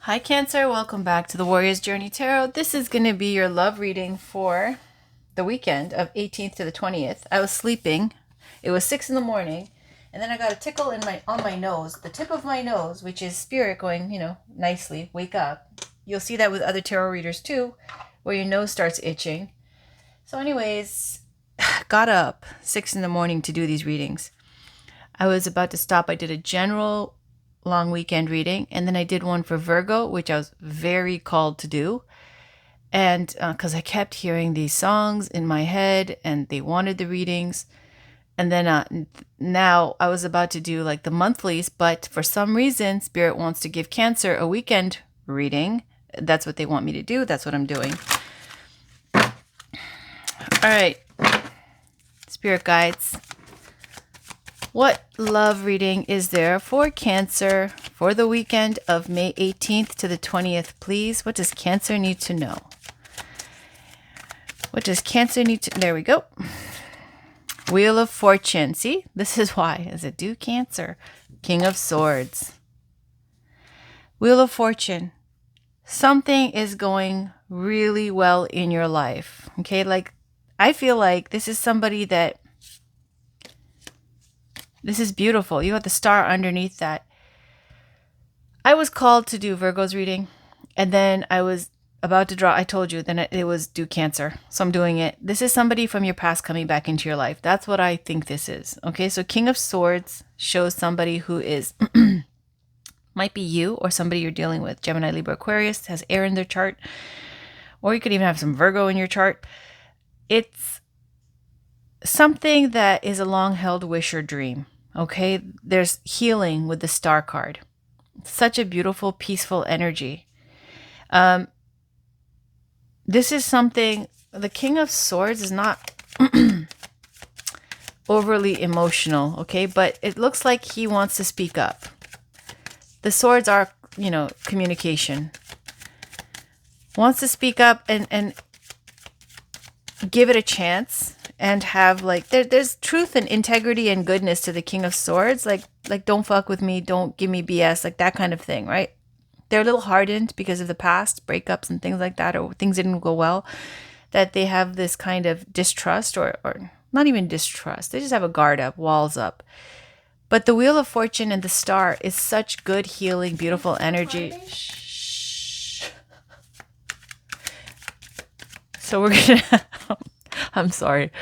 Hi Cancer, welcome back to the Warrior's Journey Tarot. This is going to be your love reading for the weekend of 18th to the 20th. I was sleeping. It was 6 in the morning, and then I got a tickle on my nose, the tip of my nose, which is spirit going, nicely, wake up. You'll see that with other tarot readers too, where your nose starts itching. So anyways, got up 6 in the morning to do these readings. I was about to stop. I did a general long weekend reading, and then I did one for Virgo, which I was very called to do, and because I kept hearing these songs in my head and they wanted the readings. And then now I was about to do like the monthlies, but for some reason Spirit wants to give Cancer a weekend reading. That's what they want me to do. That's what I'm doing. All right, Spirit guides, what love reading is there for Cancer for the weekend of May 18th to the 20th, please? What does Cancer need to know? What does Cancer need to... There we go. Wheel of Fortune. See, this is why. As it do Cancer. King of Swords. Wheel of Fortune. Something is going really well in your life. Okay, like I feel like this is somebody that... This is beautiful. You have the star underneath that. I was called to do Virgo's reading, and then I was about to draw. I told you, then it was do Cancer. So I'm doing it. This is somebody from your past coming back into your life. That's what I think this is. Okay, so King of Swords shows somebody who is, might be you or somebody you're dealing with. Gemini, Libra, Aquarius, has air in their chart. Or you could even have some Virgo in your chart. It's something that is a long-held wish or dream. Okay, there's healing with the star card. Such a beautiful, peaceful energy. This is something, the King of Swords is not overly emotional, okay? But it looks like he wants to speak up. The swords are, communication. Wants to speak up and give it a chance. And have like there's truth and integrity and goodness to the King of Swords, like don't fuck with me, don't give me BS, like that kind of thing, right? They're a little hardened because of the past breakups and things like that, or things didn't go well, that they have this kind of distrust or not even distrust. They just have a guard up, walls up. But the Wheel of Fortune and the star is such good, healing, beautiful energy. Shh. So we're gonna I'm sorry.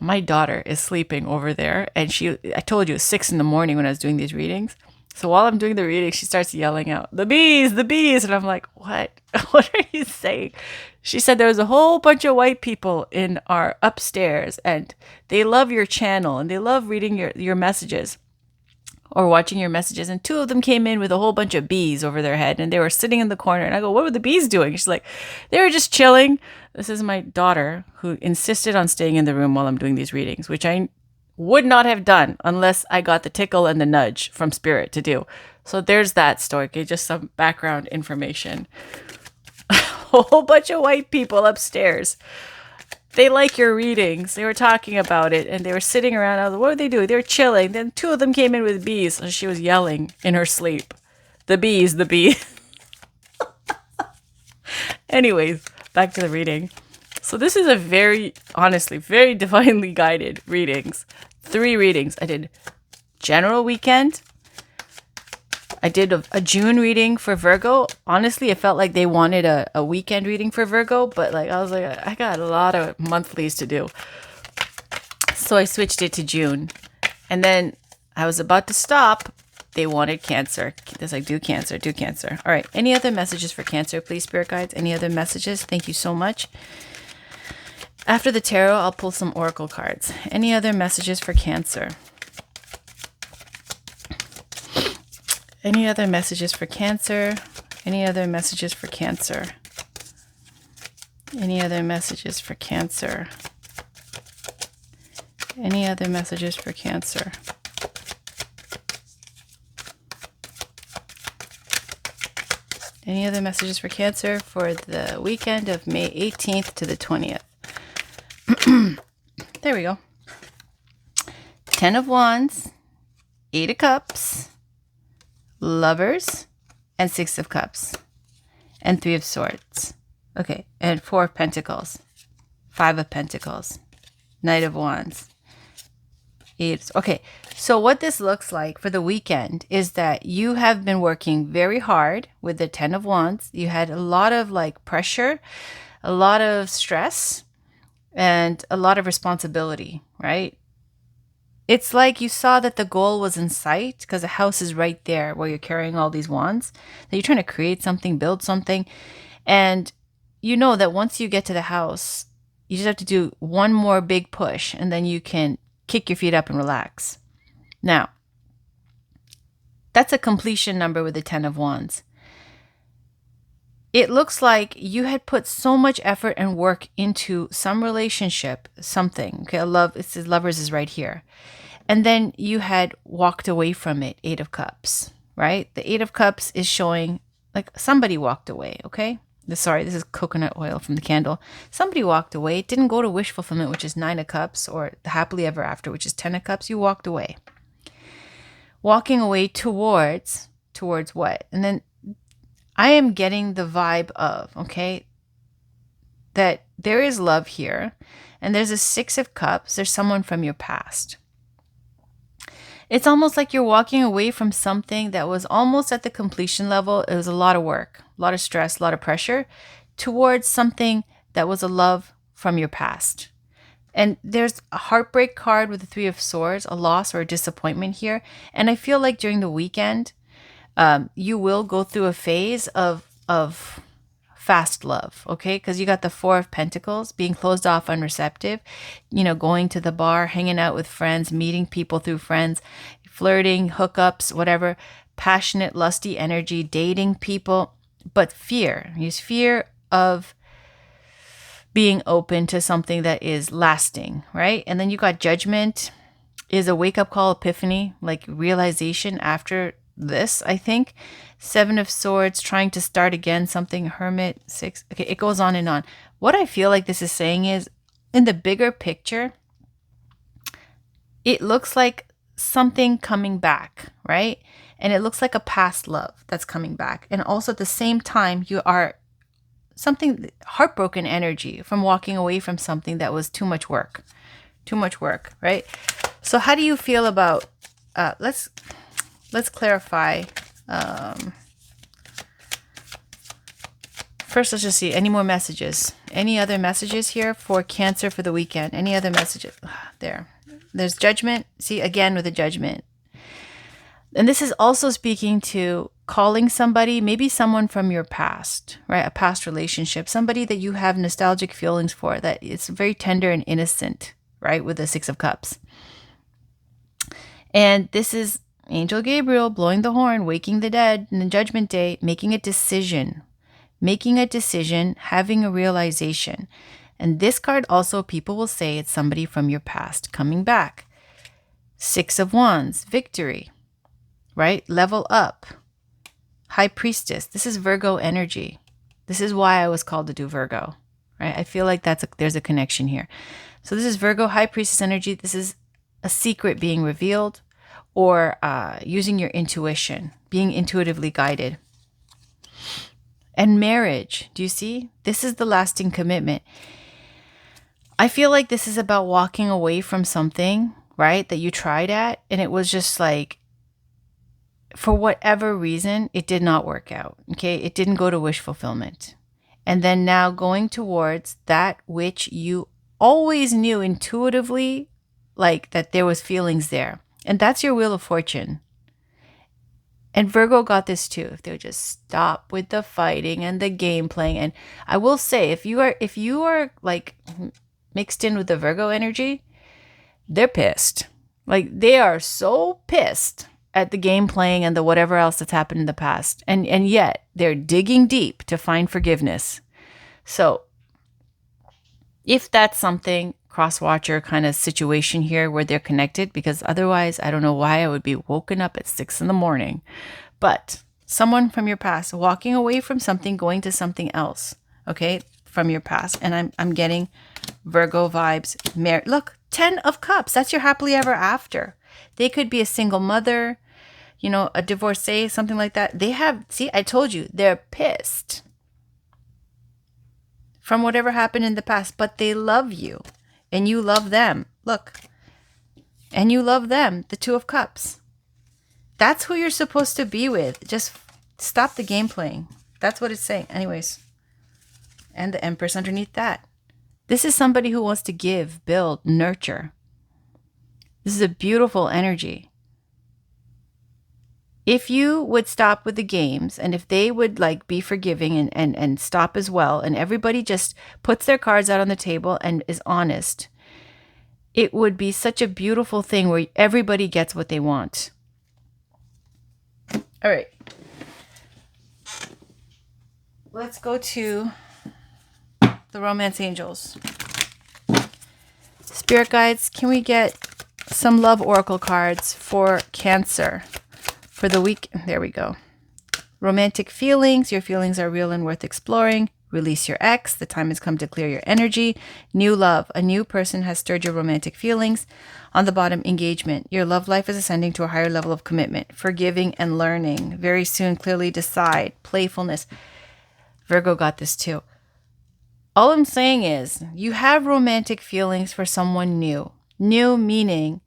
My daughter is sleeping over there, and I told you it was 6 in the morning when I was doing these readings. So while I'm doing the reading, she starts yelling out, the bees, the bees. And I'm like, what? What are you saying? She said there was a whole bunch of white people in our upstairs, and they love your channel, and they love reading your messages or watching your messages. And 2 of them came in with a whole bunch of bees over their head, and they were sitting in the corner. And I go, what were the bees doing? She's like, they were just chilling. This is my daughter who insisted on staying in the room while I'm doing these readings, which I would not have done unless I got the tickle and the nudge from Spirit to do. So there's that story. Okay, just some background information. A whole bunch of white people upstairs. They like your readings. They were talking about it, and they were sitting around. I was like, what were they doing? They were chilling. Then 2 of them came in with bees, and she was yelling in her sleep. The bees, the bees. Anyways, back to the reading. So this is a very, honestly, very divinely guided readings. 3 readings. I did general weekend. I did a June reading for Virgo. Honestly, it felt like they wanted a weekend reading for Virgo, but I was like, I got a lot of monthlies to do. So I switched it to June. And then I was about to stop. They wanted Cancer. It's like, do Cancer, do Cancer. All right. Any other messages for Cancer, please, Spirit Guides? Any other messages? Thank you so much. After the tarot, I'll pull some oracle cards. Any other messages for Cancer? Any other messages for Cancer? Any other messages for Cancer? Any other messages for Cancer? Any other messages for Cancer? Any other messages for Cancer for the weekend of May 18th to the 20th? There we go. 10 of Wands, 8 of Cups, Lovers, and 6 of Cups. and Three of Swords. Okay, and Four of Pentacles, Five of Pentacles, Knight of Wands, Eight. Okay, so what this looks like for the weekend is that you have been working very hard with the Ten of Wands. You had a lot of like pressure, a lot of stress, and a lot of responsibility, right? It's like you saw that the goal was in sight because the house is right there where you're carrying all these wands, that you're trying to create something, build something. And you know that once you get to the house, you just have to do one more big push and then you can kick your feet up and relax. Now, that's a completion number with the 10 of Wands. It looks like you had put so much effort and work into some relationship, something. Okay, it says lovers is right here. And then you had walked away from it, Eight of Cups, right? The Eight of Cups is showing like somebody walked away, okay? Sorry, this is coconut oil from the candle. Somebody walked away. It didn't go to wish fulfillment, which is Nine of Cups, or the happily ever after, which is 10 of Cups. You walked away. Walking away towards what? And then I am getting the vibe of, okay, that there is love here. And there's a Six of Cups. There's someone from your past. It's almost like you're walking away from something that was almost at the completion level. It was a lot of work, a lot of stress, a lot of pressure, towards something that was a love from your past. And there's a heartbreak card with the Three of Swords, a loss or a disappointment here. And I feel like during the weekend, you will go through a phase of fast love, okay? Because you got the Four of Pentacles, being closed off, unreceptive, going to the bar, hanging out with friends, meeting people through friends, flirting, hookups, whatever, passionate, lusty energy, dating people, but fear. Use fear of being open to something that is lasting, right? And then you got Judgment is a wake-up call, epiphany, like realization after this, I think. Seven of Swords, trying to start again, something, Hermit, Six. Okay, it goes on and on. What I feel like this is saying is, in the bigger picture, it looks like something coming back, right? And it looks like a past love that's coming back. And also at the same time, you are something heartbroken energy from walking away from something that was too much work, right? So how do you feel about, let's clarify. First, let's just see any more messages. Any other messages here for Cancer for the weekend? Any other messages? There's Judgment. See, again with the Judgment. And this is also speaking to calling somebody, maybe someone from your past, right? A past relationship, somebody that you have nostalgic feelings for, that it's very tender and innocent, right? With the Six of Cups. And this is Angel Gabriel blowing the horn, waking the dead in the Judgment Day, making a decision, having a realization. And this card also, people will say it's somebody from your past coming back. Six of Wands, victory, right? Level up. High Priestess. This is Virgo energy. This is why I was called to do Virgo, right? I feel like there's a connection here. So this is Virgo, High Priestess energy. This is a secret being revealed, or using your intuition, being intuitively guided. And marriage, do you see? This is the lasting commitment. I feel like this is about walking away from something, right, that you tried at, and it was just like, for whatever reason, it did not work out, okay? It didn't go to wish fulfillment. And then now going towards that which you always knew intuitively, like that there was feelings there. And that's your Wheel of Fortune. And Virgo got this too. If they would just stop with the fighting and the game playing. And I will say, if you are like mixed in with the Virgo energy, they're pissed. Like they are so pissed at the game playing and the whatever else that's happened in the past. And yet they're digging deep to find forgiveness. So if that's something, cross-watcher kind of situation here where they're connected, because otherwise I don't know why I would be woken up at 6 a.m. But someone from your past walking away from something, going to something else, okay, from your past. And I'm getting Virgo vibes. Look, 10 of Cups. That's your happily ever after. They could be a single mother, a divorcee, something like that. See, I told you, they're pissed. from whatever happened in the past, but they love you and you love them. Look, and you love them, the Two of Cups. That's who you're supposed to be with. Just stop the game playing. That's what it's saying. Anyways, and the Empress underneath that. This is somebody who wants to give, build, nurture. This is a beautiful energy. If you would stop with the games, and if they would like be forgiving and stop as well, and everybody just puts their cards out on the table and is honest, it would be such a beautiful thing where everybody gets what they want. All right. Let's go to the Romance Angels. Spirit guides, can we get some love oracle cards for Cancer for the week? There we go. Romantic feelings. Your feelings are real and worth exploring. Release your ex. The time has come to clear your energy. New love. A new person has stirred your romantic feelings. On the bottom, engagement. Your love life is ascending to a higher level of commitment. Forgiving and learning. Very soon, clearly decide. Playfulness. Virgo got this too. All I'm saying is you have romantic feelings for someone new. New meaning,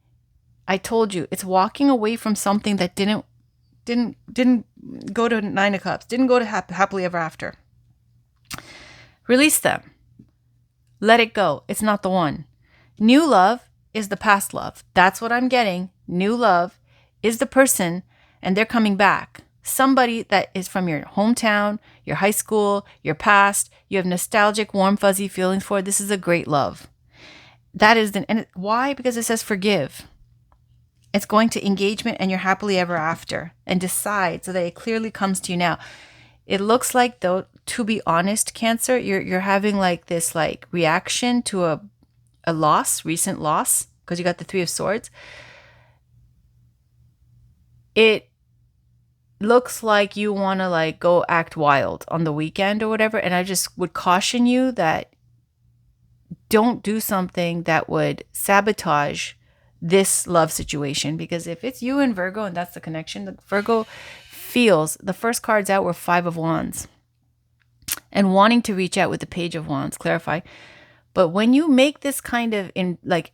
I told you, it's walking away from something that didn't go to Nine of Cups, didn't go to happily ever after. Release them. Let it go. It's not the one. New love is the past love. That's what I'm getting. New love is the person, and they're coming back. Somebody that is from your hometown, your high school, your past. You have nostalgic, warm, fuzzy feelings for. This is a great love. That is why? Because it says forgive. It's going to engagement and you're happily ever after, and decide so that it clearly comes to you now. It looks like, though, to be honest, Cancer, you're having like this like reaction to a loss, recent loss, because you got the Three of Swords. It looks like you want to like go act wild on the weekend or whatever, and I just would caution you that don't do something that would sabotage this love situation, because if it's you and Virgo and that's the connection, the Virgo feels the first cards out were Five of Wands and wanting to reach out with the Page of Wands, clarify. But when you make this kind of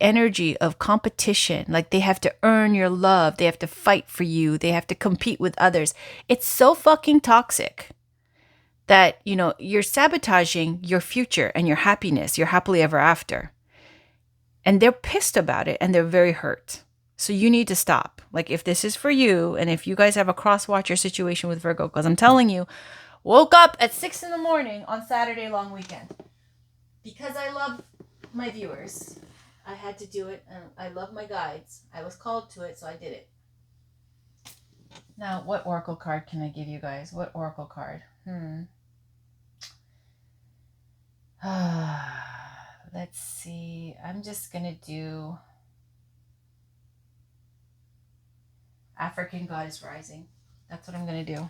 energy of competition, like they have to earn your love, they have to fight for you, they have to compete with others, it's so fucking toxic that, you're sabotaging your future and your happiness, your happily ever after. And they're pissed about it and they're very hurt. So you need to stop. Like if this is for you, and if you guys have a cross-watcher situation with Virgo, because I'm telling you, woke up at 6 a.m. on Saturday long weekend. Because I love my viewers, I had to do it, and I love my guides. I was called to it, so I did it. Now, what oracle card can I give you guys? What oracle card? Let's see. I'm just going to do African Goddess Rising. That's what I'm going to do.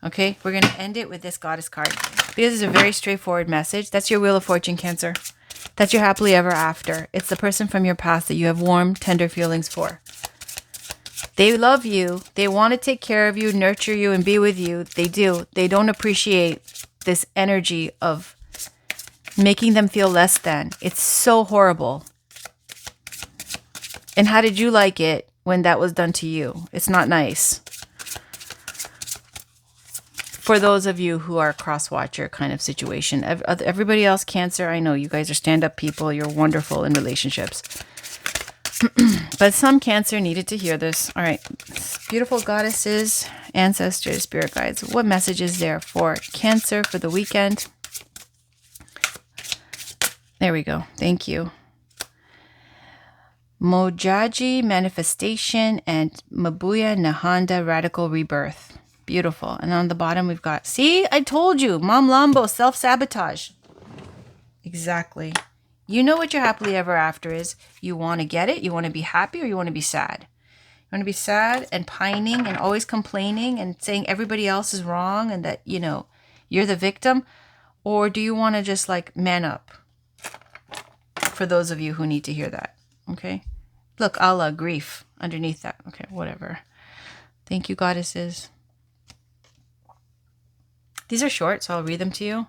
Okay, we're going to end it with this Goddess card. This is a very straightforward message. That's your Wheel of Fortune, Cancer. That's your happily ever after. It's the person from your past that you have warm, tender feelings for. They love you. They want to take care of you, nurture you, and be with you. They do. They don't appreciate this energy of making them feel less than. It's so horrible. And how did you like it when that was done to you? It's not nice. For those of you who are a cross-watcher kind of situation. Everybody else, Cancer, I know you guys are stand-up people. You're wonderful in relationships. But some Cancer needed to hear this. All right. Beautiful goddesses, ancestors, spirit guides. What message is there for Cancer for the weekend? There we go. Thank you. Mojaji, manifestation, and Mabuya Nahanda, radical rebirth. Beautiful. And on the bottom, we've got, see, I told you, Mom Lambo, self-sabotage. Exactly. You know what your happily ever after is. You want to get it. You want to be happy, or you want to be sad. You want to be sad and pining and always complaining and saying everybody else is wrong and that, you're the victim. Or do you want to just man up? For those of you who need to hear that. Okay. Look, Allah, grief underneath that. Okay, whatever. Thank you, goddesses. These are short, so I'll read them to you.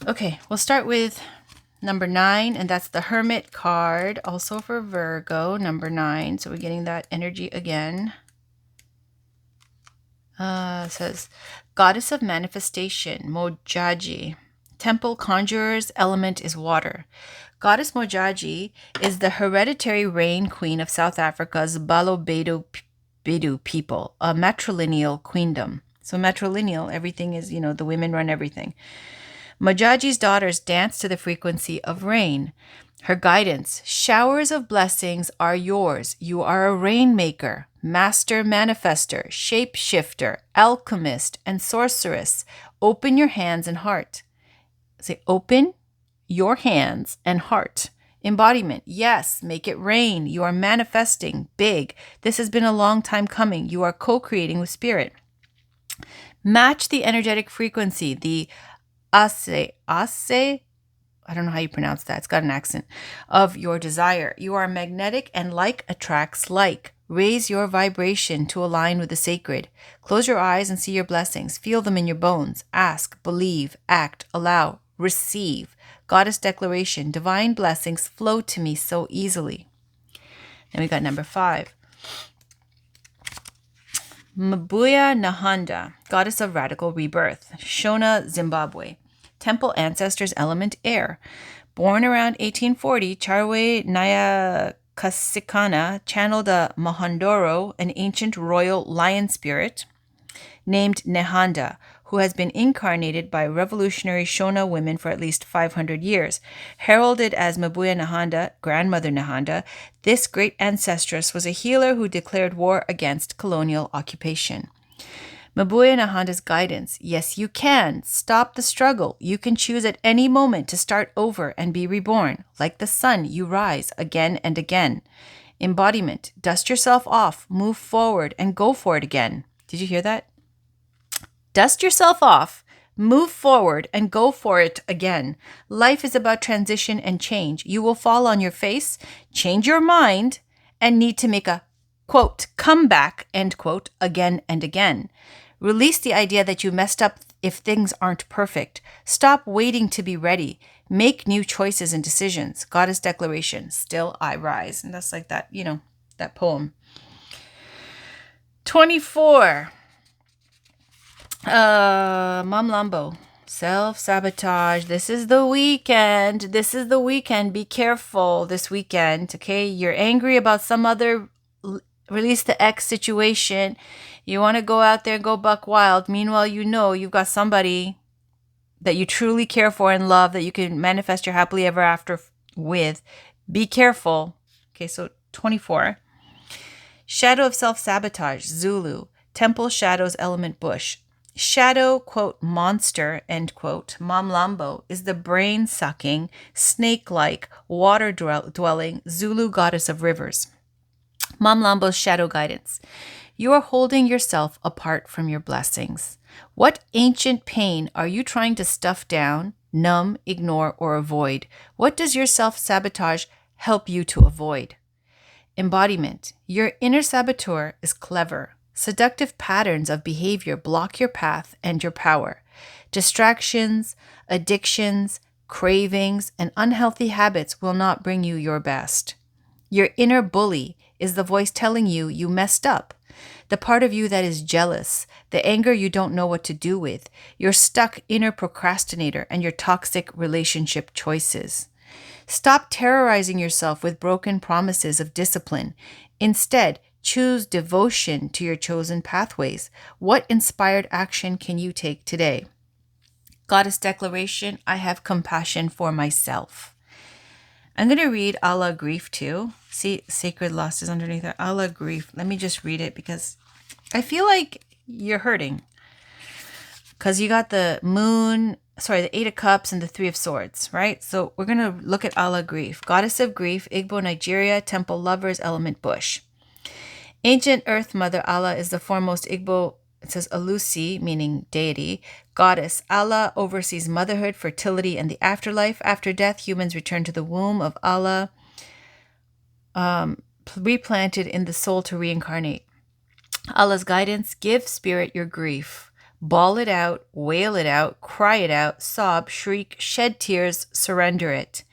Okay, we'll start with number 9, and that's the Hermit card, also for Virgo, number 9. So we're getting that energy again. It says, Goddess of Manifestation, Mojaji. Temple conjurer's element is water. Goddess Mojaji is the hereditary rain queen of South Africa's Balobedu people, a matrilineal queendom. So matrilineal, everything is, the women run everything. Mojaji's daughters dance to the frequency of rain. Her guidance, showers of blessings are yours. You are a rainmaker, master manifester, shapeshifter, alchemist, and sorceress. Open your hands and heart. Say, open your hands and heart. Embodiment, yes, make it rain. You are manifesting big. This has been a long time coming. You are co-creating with spirit. Match the energetic frequency, the ase, I don't know how you pronounce that. It's got an accent, of your desire. You are magnetic and like attracts like. Raise your vibration to align with the sacred. Close your eyes and see your blessings. Feel them in your bones. Ask, believe, act, allow, receive. Goddess declaration. Divine blessings flow to me so easily. Then we got number 5. Mabuya Nahanda, goddess of radical rebirth. Shona, Zimbabwe. Temple ancestors element air. Born around 1840, Charwe Nyakasikana channeled a Mahandoro, an ancient royal lion spirit, named Nehanda, who has been incarnated by revolutionary Shona women for at least 500 years. Heralded as Mabuya Nahanda, Grandmother Nahanda, this great ancestress was a healer who declared war against colonial occupation. Mabuya Nahanda's guidance, yes, you can. Stop the struggle. You can choose at any moment to start over and be reborn. Like the sun, you rise again and again. Embodiment, dust yourself off, move forward, and go for it again. Did you hear that? Dust yourself off, move forward, and go for it again. Life is about transition and change. You will fall on your face, change your mind, and need to make a, quote, comeback, end quote, again and again. Release the idea that you messed up if things aren't perfect. Stop waiting to be ready. Make new choices and decisions. Goddess declaration, still I rise. And that's like that, that poem. 24. Mom Lambo. Self-sabotage. This is the weekend. Be careful this weekend, okay? You're angry about some other release the X situation. You want to go out there and go buck wild. Meanwhile, you've got somebody that you truly care for and love that you can manifest your happily ever after with. Be careful. Okay, so 24. Shadow of self-sabotage, Zulu. Temple shadows element bush. Shadow, quote, monster, end quote, Mom Lambo is the brain-sucking, snake-like, water-dwelling Zulu goddess of rivers. Mom Lambo's shadow guidance. You are holding yourself apart from your blessings. What ancient pain are you trying to stuff down, numb, ignore, or avoid? What does your self-sabotage help you to avoid? Embodiment. Your inner saboteur is clever. Seductive patterns of behavior block your path and your power. Distractions, addictions, cravings, and unhealthy habits will not bring you your best. Your inner bully is the voice telling you you messed up. The part of you that is jealous, the anger you don't know what to do with, your stuck inner procrastinator, and your toxic relationship choices. Stop terrorizing yourself with broken promises of discipline. Instead, choose devotion to your chosen pathways. What inspired action can you take today? Goddess declaration, I have compassion for myself. I'm going to read Allah Grief too. See, sacred loss is underneath that. Allah Grief. Let me just read it because I feel like you're hurting. Because you got the the 8 of Cups and the 3 of Swords, right? So we're going to look at Allah Grief. Goddess of Grief, Igbo, Nigeria, Temple Lovers, Element Bush. Ancient Earth Mother Allah is the foremost Igbo, it says Alusi, meaning deity, goddess. Allah oversees motherhood, fertility, and the afterlife. After death, humans return to the womb of Allah, replanted in the soul to reincarnate. Allah's guidance, give spirit your grief. Bawl it out, wail it out, cry it out, sob, shriek, shed tears, surrender it.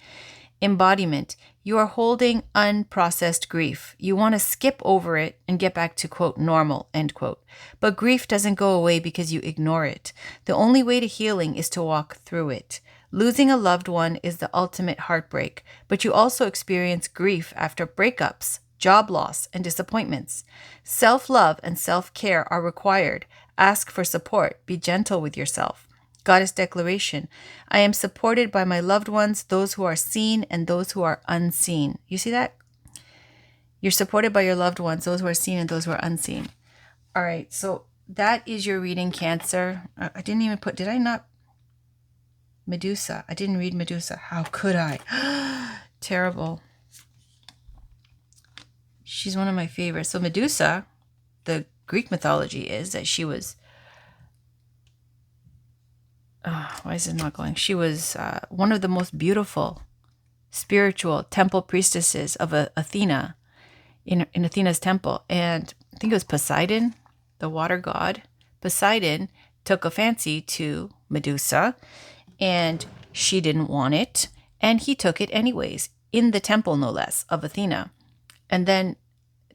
Embodiment. You are holding unprocessed grief. You want to skip over it and get back to, quote, normal, end quote. But grief doesn't go away because you ignore it. The only way to healing is to walk through it. Losing a loved one is the ultimate heartbreak, but you also experience grief after breakups, job loss, and disappointments. Self-love and self-care are required. Ask for support. Be gentle with yourself. Goddess declaration. I am supported by my loved ones, those who are seen and those who are unseen. You see that? You're supported by your loved ones, those who are seen and those who are unseen. All right, so that is your reading, Cancer. I didn't even put, did I not? Medusa. I didn't read Medusa. How could I? Terrible. She's one of my favorites. So Medusa, the Greek mythology is that she was, why is it not going? She was one of the most beautiful spiritual temple priestesses of Athena in Athena's temple. And I think it was Poseidon, the water god. Poseidon took a fancy to Medusa and she didn't want it. And he took it anyways, in the temple, no less, of Athena. And then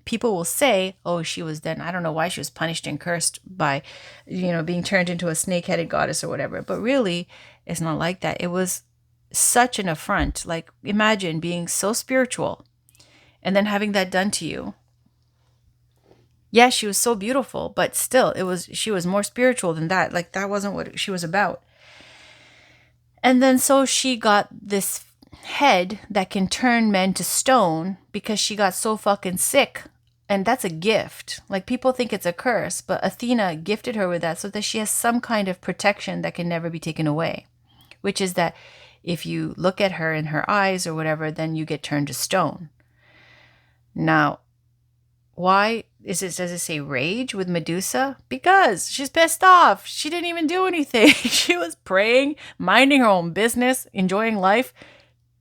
people will say, oh, she was then, I don't know why she was punished and cursed by, being turned into a snake-headed goddess or whatever. But really, it's not like that. It was such an affront. Like, imagine being so spiritual and then having that done to you. Yeah, she was so beautiful, but still, she was more spiritual than that. Like, that wasn't what she was about. And then so she got this head that can turn men to stone because she got so fucking sick. And that's a gift. Like, people think it's a curse, but Athena gifted her with that so that she has some kind of protection that can never be taken away, which is that if you look at her in her eyes or whatever, then you get turned to stone. Now, why does it say rage with Medusa? Because she's pissed off. She didn't even do anything. She was praying, minding her own business, enjoying life,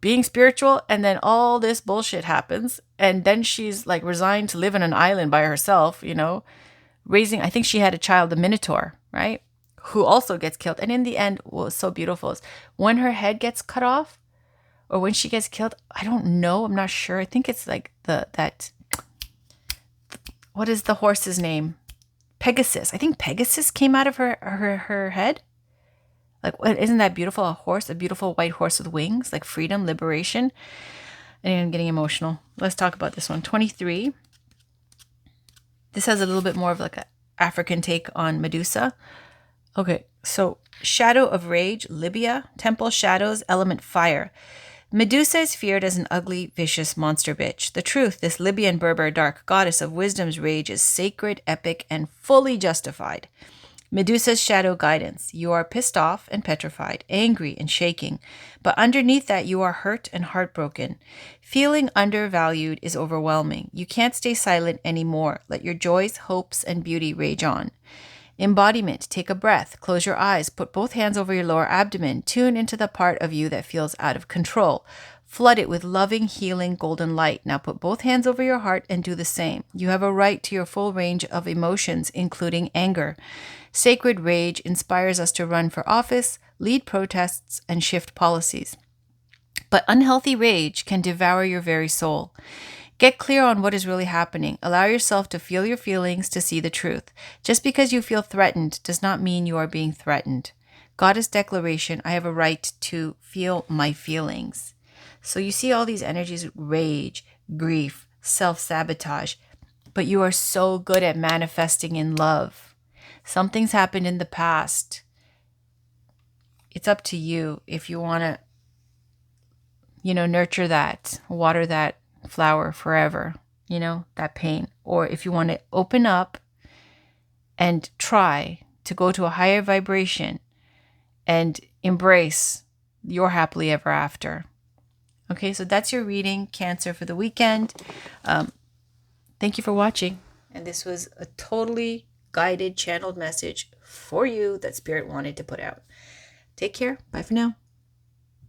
being spiritual, and then all this bullshit happens. And then she's like resigned to live on an island by herself, raising, I think she had a child, the Minotaur, right? Who also gets killed. And in the end, what was so beautiful is when her head gets cut off or when she gets killed, I don't know. I'm not sure. I think it's like what is the horse's name? Pegasus. I think Pegasus came out of her head. Like, isn't that beautiful? A beautiful white horse with wings, like freedom, liberation. And I'm getting emotional. Let's talk about this one. 23. This has a little bit more of like an African take on Medusa. Okay, so shadow of rage, Libya, temple shadows, element fire. Medusa is feared as an ugly, vicious monster bitch. The truth, this Libyan Berber dark goddess of wisdom's rage is sacred, epic, and fully justified. Medusa's shadow guidance. You are pissed off and petrified, angry and shaking, but underneath that you are hurt and heartbroken. Feeling undervalued is overwhelming. You can't stay silent anymore. Let your joys, hopes, and beauty rage on. Embodiment. Take a breath. Close your eyes. Put both hands over your lower abdomen. Tune into the part of you that feels out of control. Flood it with loving, healing, golden light. Now put both hands over your heart and do the same. You have a right to your full range of emotions, including anger. Sacred rage inspires us to run for office, lead protests, and shift policies. But unhealthy rage can devour your very soul. Get clear on what is really happening. Allow yourself to feel your feelings, to see the truth. Just because you feel threatened does not mean you are being threatened. Goddess declaration, I have a right to feel my feelings. So you see all these energies, rage, grief, self-sabotage, but you are so good at manifesting in love. Something's happened in the past. It's up to you if you want to, nurture that, water that flower forever, that pain. Or if you want to open up and try to go to a higher vibration and embrace your happily ever after. Okay, so that's your reading, Cancer, for the weekend. Thank you for watching. And this was a totally guided, channeled message for you that Spirit wanted to put out. Take care. Bye for now.